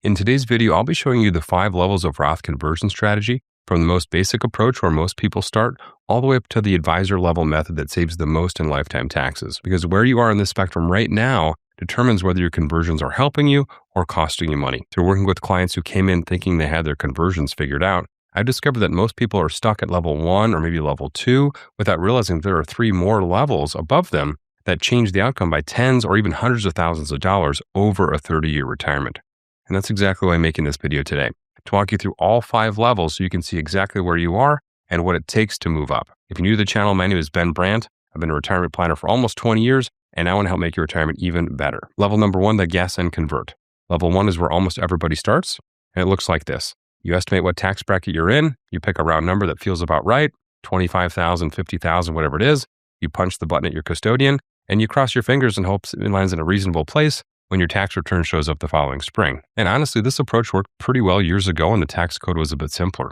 In today's video, I'll be showing you the 5 levels of Roth conversion strategy, from the most basic approach where most people start, all the way up to the advisor level method that saves the most in lifetime taxes. Because where you are in this spectrum right now determines whether your conversions are helping you or costing you money. Through working with clients who came in thinking they had their conversions figured out, I've discovered that most people are stuck at level 1 or maybe level 2 without realizing there are 3 more levels above them that change the outcome by tens or even hundreds of thousands of dollars over a 30-year retirement. And that's exactly why I'm making this video today, to walk you through all 5 levels so you can see exactly where you are and what it takes to move up. If you're new to the channel, my name is Ben Brandt. I've been a retirement planner for almost 20 years, and I want to help make your retirement even better. Level number 1, the guess and convert. Level 1 is where almost everybody starts, and it looks like this. You estimate what tax bracket you're in, you pick a round number that feels about right, 25,000, 50,000, whatever it is, you punch the button at your custodian, and you cross your fingers and hope it lands in a reasonable place when your tax return shows up the following spring. And honestly, this approach worked pretty well years ago when the tax code was a bit simpler.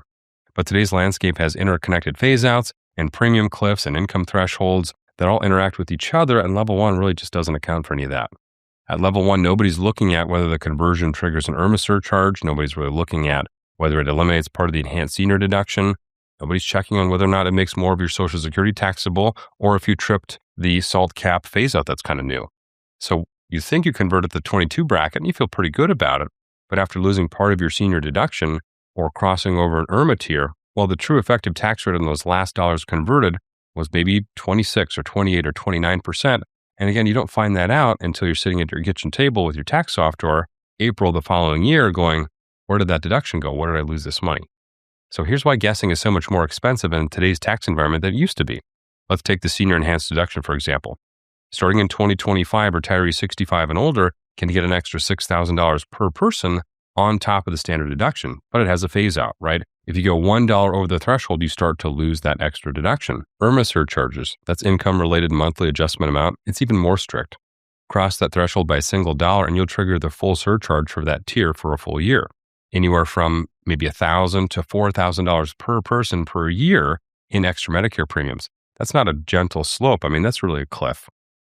But today's landscape has interconnected phase-outs and premium cliffs and income thresholds that all interact with each other, and level 1 really just doesn't account for any of that. At level 1, nobody's looking at whether the conversion triggers an IRMA surcharge. Nobody's really looking at whether it eliminates part of the enhanced senior deduction. Nobody's checking on whether or not it makes more of your Social Security taxable, or if you tripped the SALT cap phase-out that's kind of new. So you think you converted the 22 bracket and you feel pretty good about it, but after losing part of your senior deduction or crossing over an IRMA tier, well, the true effective tax rate on those last dollars converted was maybe 26 or 28 or 29%. And again, you don't find that out until you're sitting at your kitchen table with your tax software, April the following year, going, where did that deduction go? Where did I lose this money? So here's why guessing is so much more expensive in today's tax environment than it used to be. Let's take the senior enhanced deduction, for example. Starting in 2025, retirees 65 and older can get an extra $6,000 per person on top of the standard deduction, but it has a phase out, right? If you go $1 over the threshold, you start to lose that extra deduction. IRMA surcharges, that's income related monthly adjustment amount. It's even more strict. Cross that threshold by a single dollar and you'll trigger the full surcharge for that tier for a full year. Anywhere from maybe $1,000 to $4,000 per person per year in extra Medicare premiums. That's not a gentle slope. I mean, that's really a cliff.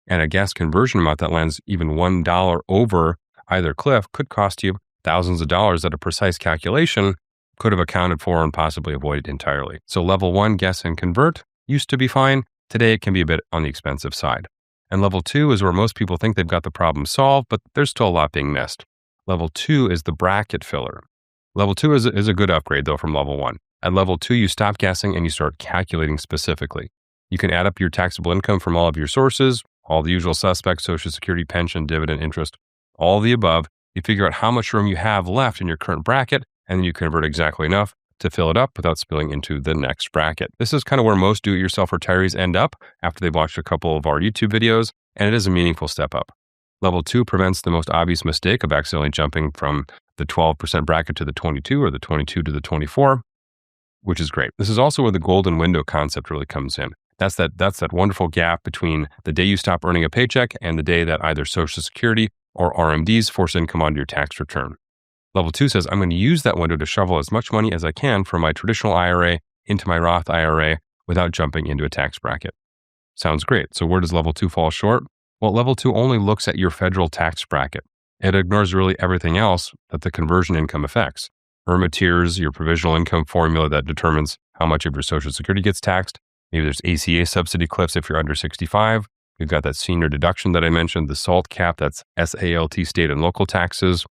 And a guess conversion amount that lands even $1 over either cliff could cost you thousands of dollars that a precise calculation could have accounted for and possibly avoided entirely. So level 1, guess and convert, used to be fine. Today, it can be a bit on the expensive side. And level 2 is where most people think they've got the problem solved, but there's still a lot being missed. Level 2 is the bracket filler. Level 2 is a good upgrade, though, from level 1. At level 2, you stop guessing and you start calculating specifically. You can add up your taxable income from all of your sources, all the usual suspects, Social Security, pension, dividend, interest, all the above. You figure out how much room you have left in your current bracket, and then you convert exactly enough to fill it up without spilling into the next bracket. This is kind of where most do-it-yourself retirees end up after they've watched a couple of our YouTube videos, and it is a meaningful step up. Level 2 prevents the most obvious mistake of accidentally jumping from the 12% bracket to the 22 or the 22 to the 24, which is great. This is also where the golden window concept really comes in. That's that wonderful gap between the day you stop earning a paycheck and the day that either Social Security or RMDs force income onto your tax return. Level 2 says, I'm going to use that window to shovel as much money as I can from my traditional IRA into my Roth IRA without jumping into a tax bracket. Sounds great. So where does level 2 fall short? Well, level 2 only looks at your federal tax bracket. It ignores really everything else that the conversion income affects. IRMA tiers, your provisional income formula that determines how much of your Social Security gets taxed. Maybe there's ACA subsidy cliffs if you're under 65. You've got that senior deduction that I mentioned, the SALT cap, that's SALT state and local taxes.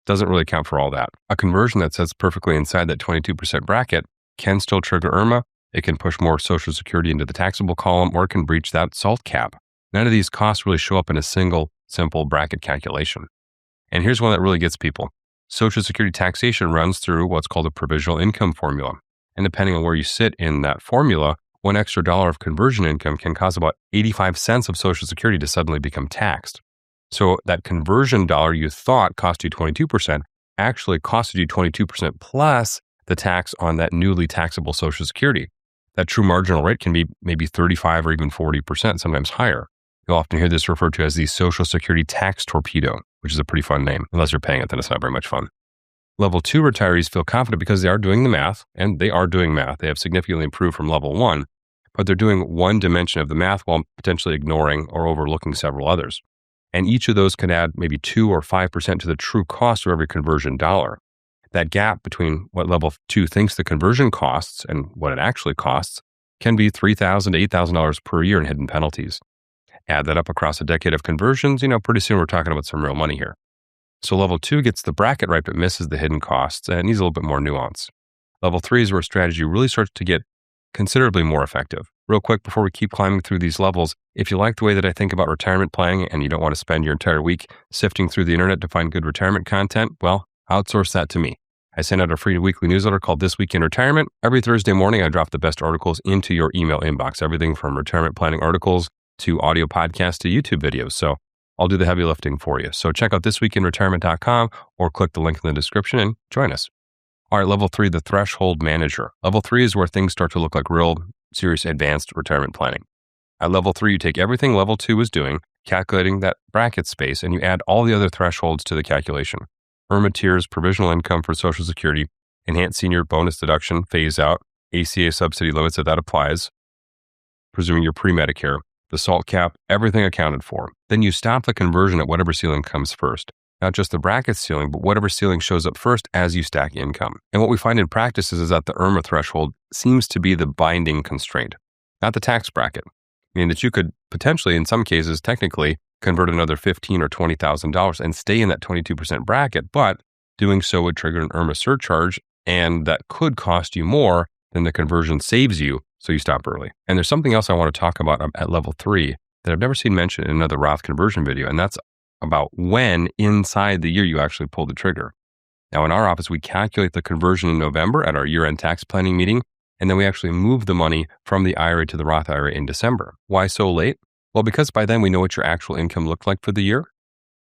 Doesn't really account for all that. A conversion that sits perfectly inside that 22% bracket can still trigger IRMA. It can push more Social Security into the taxable column, or it can breach that SALT cap. None of these costs really show up in a single, simple bracket calculation. And here's one that really gets people. Social Security taxation runs through what's called a provisional income formula. And depending on where you sit in that formula, one extra dollar of conversion income can cause about 85 cents of Social Security to suddenly become taxed. So that conversion dollar you thought cost you 22% actually costed you 22% plus the tax on that newly taxable Social Security. That true marginal rate can be maybe 35 or even 40%, sometimes higher. You'll often hear this referred to as the Social Security tax torpedo, which is a pretty fun name. Unless you're paying it, then it's not very much fun. Level 2 retirees feel confident because they are doing the math, and they are doing math. They have significantly improved from level 1, but they're doing one dimension of the math while potentially ignoring or overlooking several others. And each of those can add maybe 2 or 5% to the true cost of every conversion dollar. That gap between what level 2 thinks the conversion costs and what it actually costs can be $3,000 to $8,000 per year in hidden penalties. Add that up across a decade of conversions, pretty soon we're talking about some real money here. So level 2 gets the bracket right but misses the hidden costs and needs a little bit more nuance. Level 3 is where strategy really starts to get considerably more effective. Real quick, before we keep climbing through these levels, if you like the way that I think about retirement planning and you don't want to spend your entire week sifting through the internet to find good retirement content, well, outsource that to me. I send out a free weekly newsletter called This Week in Retirement. Every Thursday morning, I drop the best articles into your email inbox, everything from retirement planning articles to audio podcasts to YouTube videos. So I'll do the heavy lifting for you. So check out thisweekinretirement.com or click the link in the description and join us. All right, level 3, the threshold manager. Level 3 is where things start to look like real serious advanced retirement planning. At level 3, you take everything level 2 is doing, calculating that bracket space, and you add all the other thresholds to the calculation. IRMA tiers, provisional income for Social Security, enhanced senior bonus deduction, phase out, ACA subsidy limits if that applies, presuming you're pre-Medicare, the SALT cap, everything accounted for. Then you stop the conversion at whatever ceiling comes first. Not just the bracket ceiling, but whatever ceiling shows up first as you stack income. And what we find in practice is that the IRMA threshold seems to be the binding constraint, not the tax bracket. Meaning that you could potentially, in some cases, technically convert another $15,000 or $20,000 and stay in that 22% bracket, but doing so would trigger an IRMA surcharge, and that could cost you more than the conversion saves you, so you stop early. And there's something else I want to talk about at level 3 that I've never seen mentioned in another Roth conversion video, and that's about when inside the year you actually pull the trigger. Now, in our office, we calculate the conversion in November at our year-end tax planning meeting, and then we actually move the money from the IRA to the Roth IRA in December. Why so late? Well, because by then we know what your actual income looked like for the year.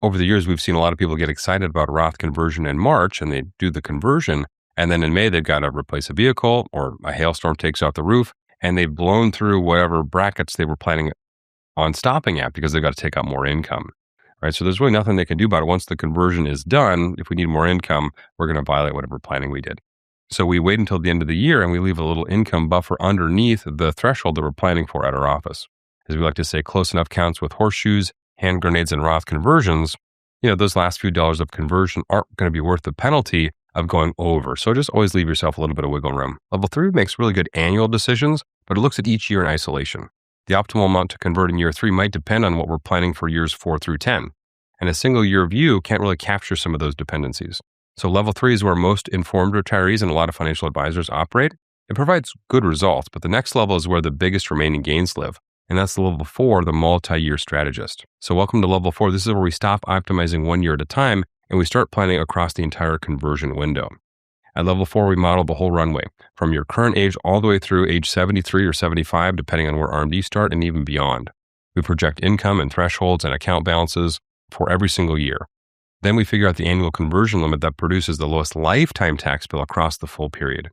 Over the years, we've seen a lot of people get excited about a Roth conversion in March, and they do the conversion, and then in May, they've got to replace a vehicle, or a hailstorm takes out the roof, and they've blown through whatever brackets they were planning on stopping at because they've got to take out more income. Right, so there's really nothing they can do about it. Once the conversion is done, if we need more income, we're going to violate whatever planning we did. So we wait until the end of the year and we leave a little income buffer underneath the threshold that we're planning for at our office. As we like to say, close enough counts with horseshoes, hand grenades, and Roth conversions. Those last few dollars of conversion aren't going to be worth the penalty of going over. So just always leave yourself a little bit of wiggle room. Level 3 makes really good annual decisions, but it looks at each year in isolation. The optimal amount to convert in year 3 might depend on what we're planning for years 4 through 10. And a single year view can't really capture some of those dependencies. So level 3 is where most informed retirees and a lot of financial advisors operate. It provides good results, but the next level is where the biggest remaining gains live. And that's level 4, the multi-year strategist. So welcome to level 4. This is where we stop optimizing 1 year at a time and we start planning across the entire conversion window. At level 4, we model the whole runway from your current age all the way through age 73 or 75, depending on where RMDs start, and even beyond. We project income and thresholds and account balances for every single year. Then we figure out the annual conversion limit that produces the lowest lifetime tax bill across the full period.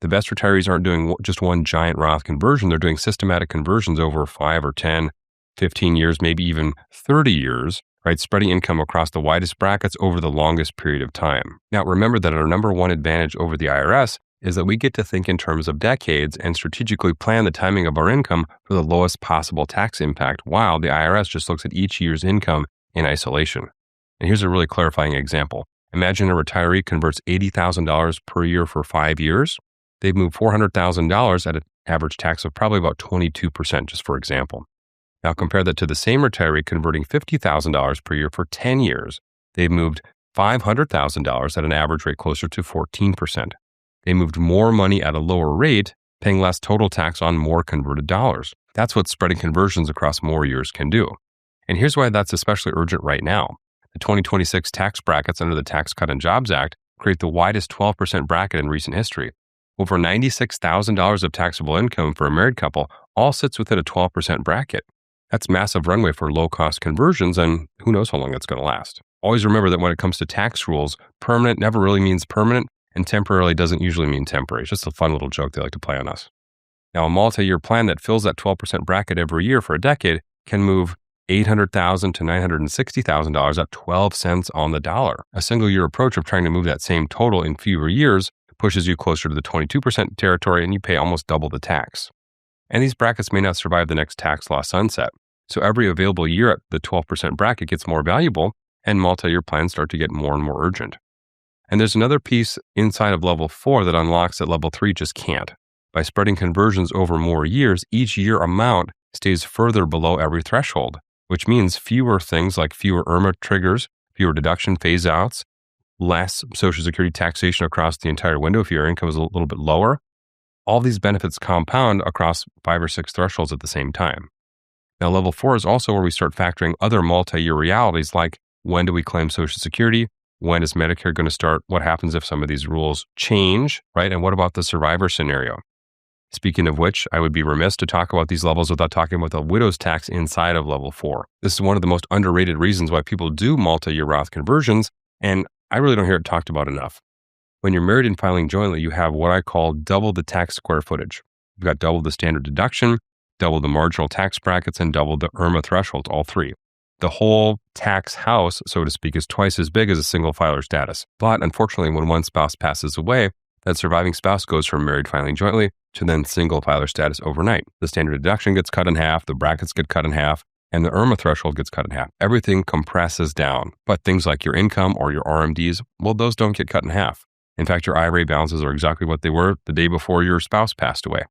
The best retirees aren't doing just one giant Roth conversion. They're doing systematic conversions over 5 or 10, 15 years, maybe even 30 years, right? Spreading income across the widest brackets over the longest period of time. Now, remember that our number one advantage over the IRS is that we get to think in terms of decades and strategically plan the timing of our income for the lowest possible tax impact, while the IRS just looks at each year's income in isolation. And here's a really clarifying example. Imagine a retiree converts $80,000 per year for 5 years. They've moved $400,000 at an average tax of probably about 22%, just for example. Now compare that to the same retiree converting $50,000 per year for 10 years. They've moved $500,000 at an average rate closer to 14%. They moved more money at a lower rate, paying less total tax on more converted dollars. That's what spreading conversions across more years can do. And here's why that's especially urgent right now. The 2026 tax brackets under the Tax Cut and Jobs Act create the widest 12% bracket in recent history. Over $96,000 of taxable income for a married couple all sits within a 12% bracket. That's massive runway for low-cost conversions, and who knows how long that's going to last. Always remember that when it comes to tax rules, permanent never really means permanent, and temporarily doesn't usually mean temporary. It's just a fun little joke they like to play on us. Now, a multi-year plan that fills that 12% bracket every year for a decade can move $800,000 to $960,000 at 12 cents on the dollar. A single-year approach of trying to move that same total in fewer years pushes you closer to the 22% territory, and you pay almost double the tax. And these brackets may not survive the next tax law sunset. So every available year at the 12% bracket gets more valuable, and multi-year plans start to get more and more urgent. And there's another piece inside of level 4 that unlocks that level 3 just can't. By spreading conversions over more years, each year amount stays further below every threshold, which means fewer things like fewer IRMA triggers, fewer deduction phase outs, less Social Security taxation across the entire window if your income is a little bit lower. All these benefits compound across 5 or 6 thresholds at the same time. Now, level 4 is also where we start factoring other multi-year realities like when do we claim Social Security? When is Medicare going to start? What happens if some of these rules change, right? And what about the survivor scenario? Speaking of which, I would be remiss to talk about these levels without talking about the widow's tax inside of level 4. This is one of the most underrated reasons why people do multi-year Roth conversions, and I really don't hear it talked about enough. When you're married and filing jointly, you have what I call double the tax square footage. You've got double the standard deduction, double the marginal tax brackets, and double the IRMA thresholds, all three. The whole tax house, so to speak, is twice as big as a single filer status. But unfortunately, when one spouse passes away, that surviving spouse goes from married filing jointly to then single filer status overnight. The standard deduction gets cut in half, the brackets get cut in half, and the IRMA threshold gets cut in half. Everything compresses down. But things like your income or your RMDs, well, those don't get cut in half. In fact, your IRA balances are exactly what they were the day before your spouse passed away.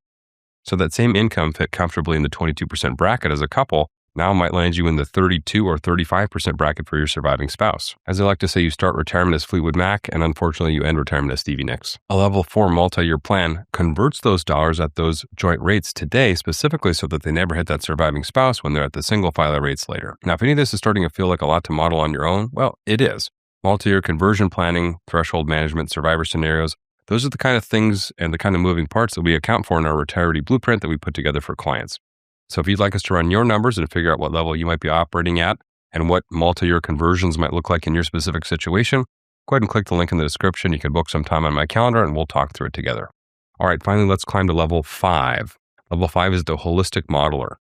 So that same income fit comfortably in the 22% bracket as a couple now might land you in the 32 or 35% bracket for your surviving spouse. As I like to say, you start retirement as Fleetwood Mac, and unfortunately you end retirement as Stevie Nicks. A level 4 multi-year plan converts those dollars at those joint rates today specifically so that they never hit that surviving spouse when they're at the single filer rates later. Now, if any of this is starting to feel like a lot to model on your own, well, it is. Multi-year conversion planning, threshold management, survivor scenarios, those are the kind of things and the kind of moving parts that we account for in our retiree blueprint that we put together for clients. So if you'd like us to run your numbers and figure out what level you might be operating at and what multi-year conversions might look like in your specific situation, go ahead and click the link in the description. You can book some time on my calendar and we'll talk through it together. All right, finally, let's climb to level 5. Level 5 is the holistic modeler.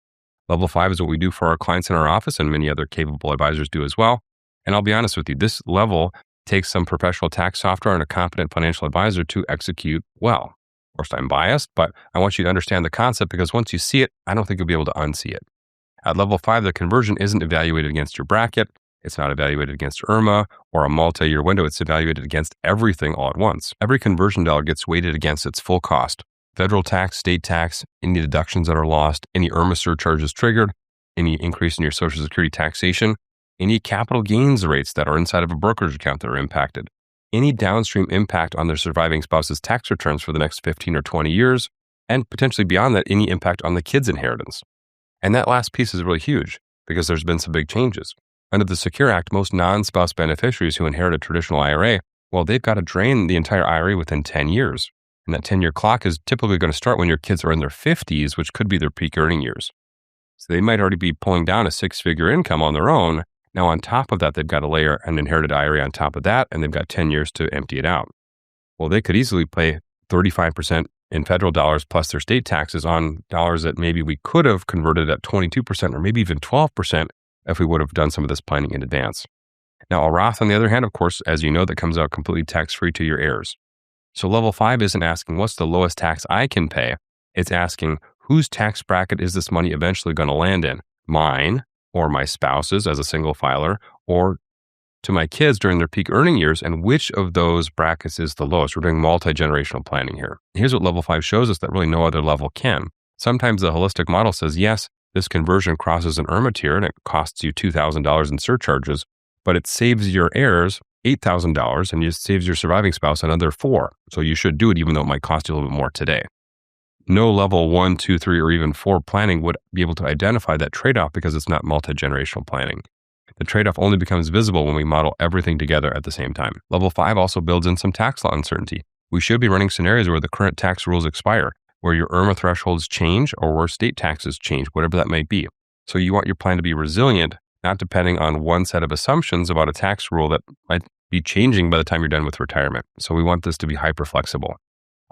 Level 5 is what we do for our clients in our office and many other capable advisors do as well. And I'll be honest with you, this level takes some professional tax software and a competent financial advisor to execute well. Of course, I'm biased, but I want you to understand the concept because once you see it, I don't think you'll be able to unsee it. At level 5, the conversion isn't evaluated against your bracket. It's not evaluated against IRMA or a multi-year window. It's evaluated against everything all at once. Every conversion dollar gets weighted against its full cost. Federal tax, state tax, any deductions that are lost, any IRMA surcharges triggered, any increase in your Social Security taxation, any capital gains rates that are inside of a brokerage account that are impacted, any downstream impact on their surviving spouse's tax returns for the next 15 or 20 years, and potentially beyond that, any impact on the kid's inheritance. And that last piece is really huge because there's been some big changes. Under the Secure Act, most non-spouse beneficiaries who inherit a traditional IRA, well, they've got to drain the entire IRA within 10 years. And that 10-year clock is typically going to start when your kids are in their 50s, which could be their peak earning years. So they might already be pulling down a 6-figure income on their own. Now, on top of that, they've got to layer an inherited IRA on top of that, and they've got 10 years to empty it out. Well, they could easily pay 35% in federal dollars plus their state taxes on dollars that maybe we could have converted at 22% or maybe even 12% if we would have done some of this planning in advance. Now, a Roth, on the other hand, of course, as you know, that comes out completely tax-free to your heirs. So level 5 isn't asking what's the lowest tax I can pay. It's asking whose tax bracket is this money eventually going to land in? Mine, or my spouse's as a single filer, or to my kids during their peak earning years, and which of those brackets is the lowest? We're doing multi-generational planning here. Here's what level 5 shows us that really no other level can. Sometimes the holistic model says, yes, this conversion crosses an IRMA tier and it costs you $2,000 in surcharges, but it saves your heirs $8,000 and it saves your surviving spouse another $4,000. So you should do it even though it might cost you a little bit more today. No level 1, 2, 3, or even 4 planning would be able to identify that trade-off because it's not multi-generational planning. The trade-off only becomes visible when we model everything together at the same time. Level 5 also builds in some tax law uncertainty. We should be running scenarios where the current tax rules expire, where your IRMA thresholds change or where state taxes change, whatever that might be. So you want your plan to be resilient, not depending on one set of assumptions about a tax rule that might be changing by the time you're done with retirement. So we want this to be hyper-flexible.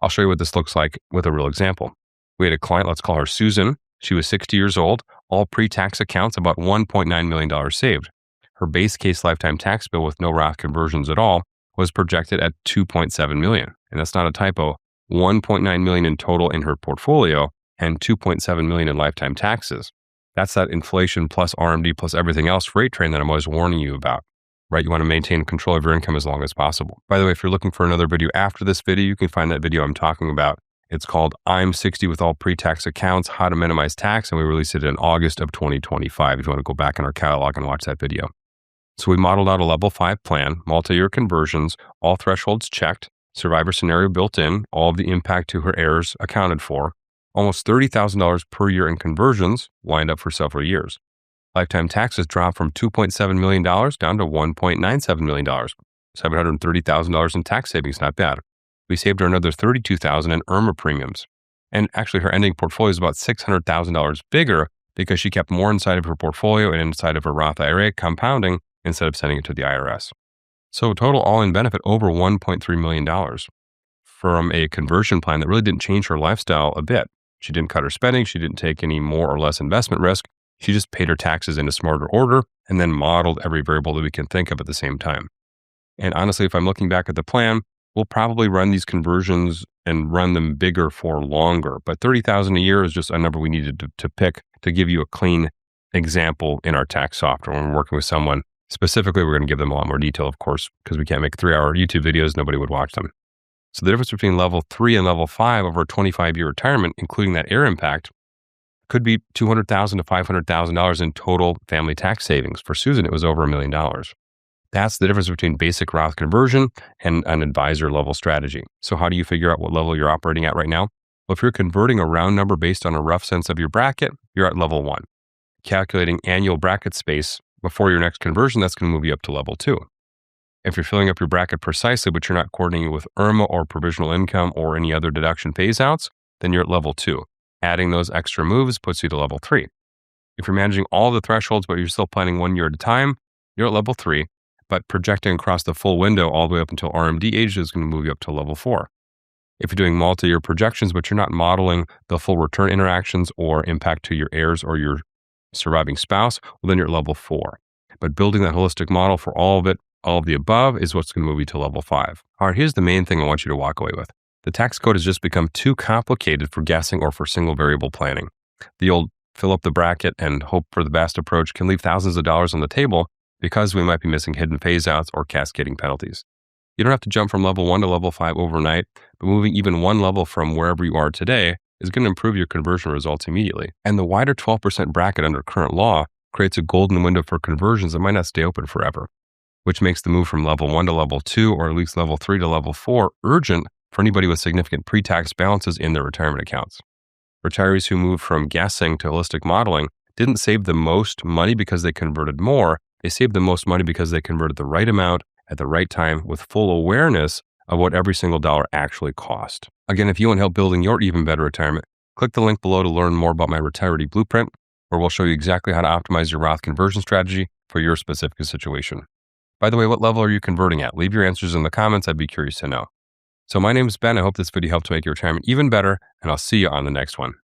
I'll show you what this looks like with a real example. We had a client, let's call her Susan. She was 60 years old, all pre-tax accounts, about $1.9 million saved. Her base case lifetime tax bill with no Roth conversions at all was projected at $2.7 million. And that's not a typo. $1.9 million in total in her portfolio and $2.7 million in lifetime taxes. That's that inflation plus RMD plus everything else freight train that I'm always warning you about, right? You want to maintain control of your income as long as possible. By the way, if you're looking for another video after this video, you can find that video I'm talking about. It's called I'm 60 with all pre-tax accounts, how to minimize tax. And we released it in August of 2025. If you want to go back in our catalog and watch that video. So we modeled out a level 5 plan, multi-year conversions, all thresholds checked, survivor scenario built in, all of the impact to her heirs accounted for, almost $30,000 per year in conversions lined up for several years. Lifetime taxes dropped from $2.7 million down to $1.97 million. $730,000 in tax savings, not bad. We saved her another $32,000 in IRMA premiums. And actually her ending portfolio is about $600,000 bigger because she kept more inside of her portfolio and inside of her Roth IRA, compounding instead of sending it to the IRS. So total all-in benefit over $1.3 million from a conversion plan that really didn't change her lifestyle a bit. She didn't cut her spending. She didn't take any more or less investment risk. She just paid her taxes in a smarter order and then modeled every variable that we can think of at the same time. And honestly, if I'm looking back at the plan, we'll probably run these conversions and run them bigger for longer. But $30,000 a year is just a number we needed to pick to give you a clean example in our tax software. When we're working with someone, specifically, we're going to give them a lot more detail, of course, because we can't make 3-hour YouTube videos. Nobody would watch them. So the difference between level 3 and level 5 over a 25-year retirement, including that heir impact, could be $200,000 to $500,000 in total family tax savings. For Susan, it was over $1 million. That's the difference between basic Roth conversion and an advisor level strategy. So how do you figure out what level you're operating at right now? Well, if you're converting a round number based on a rough sense of your bracket, you're at level 1. Calculating annual bracket space before your next conversion, that's going to move you up to level 2. If you're filling up your bracket precisely, but you're not coordinating with IRMA or provisional income or any other deduction phase outs, then you're at level 2. Adding those extra moves puts you to level 3. If you're managing all the thresholds, but you're still planning 1 year at a time, you're at level 3. But projecting across the full window all the way up until RMD age is going to move you up to level 4. If you're doing multi-year projections, but you're not modeling the full return interactions or impact to your heirs or your surviving spouse, well, then you're at level 4. But building that holistic model for all of it, all of the above, is what's going to move you to level 5. All right, here's the main thing I want you to walk away with. The tax code has just become too complicated for guessing or for single variable planning. The old fill up the bracket and hope for the best approach can leave thousands of dollars on the table because we might be missing hidden phase outs or cascading penalties. You don't have to jump from level 1 to level 5 overnight, but moving even one level from wherever you are today is going to improve your conversion results immediately. And the wider 12% bracket under current law creates a golden window for conversions that might not stay open forever, which makes the move from level 1 to level 2, or at least level 3 to level 4, urgent for anybody with significant pre-tax balances in their retirement accounts. Retirees who moved from guessing to holistic modeling didn't save the most money because they converted more. They saved the most money because they converted the right amount at the right time with full awareness of what every single dollar actually cost. Again, if you want help building your even better retirement, click the link below to learn more about my Retiree Blueprint, where we'll show you exactly how to optimize your Roth conversion strategy for your specific situation. By the way, what level are you converting at? Leave your answers in the comments. I'd be curious to know. So my name is Ben. I hope this video helped to make your retirement even better, and I'll see you on the next one.